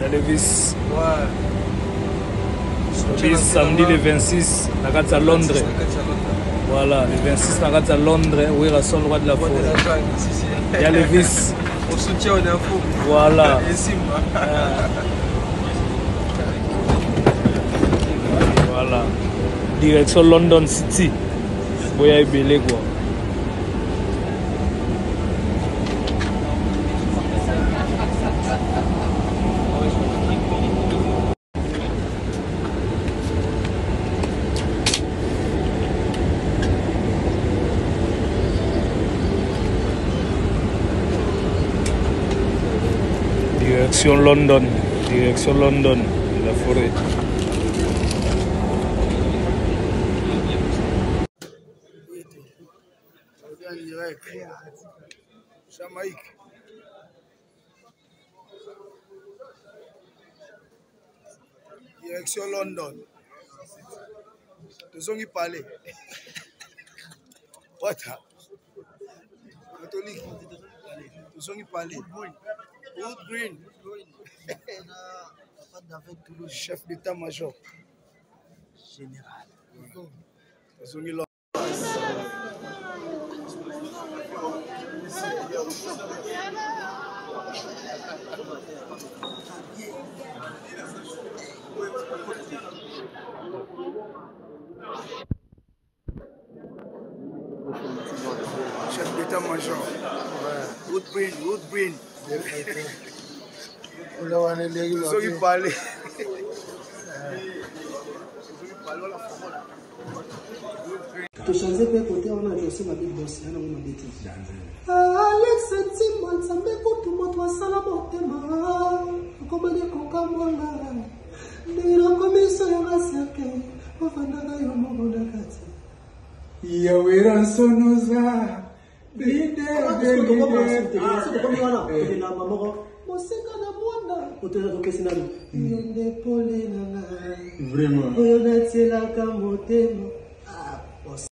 Il y a les vis. Ouais. Le samedi le 26, à Londres. Voilà, le 26, à Londres, Werrason, roi de la forêt. Il y a les vis. On soutient aux infos. Voilà. Voilà. Direction London City. Boya et Belé quoi. Direction London, de la forêt. Jamaïque. Direction London. Nous sommes parlé. What? Catholique. Nous sommes parlé. Wood Green. Chef d'état-major. Général. Nous sommes London. Chef d'état-major. Wood Green. Nous sommes parlé. To changer pe côté on a aussi ma big boss na mon bêtise. Alex sentiment ça me coûte moi toi ça la motema. Comme des kaka mais. Ni la commission ya masake. Ofanda ga yo mo ndakati. Ya Werrason oza. Bide. Vraiment.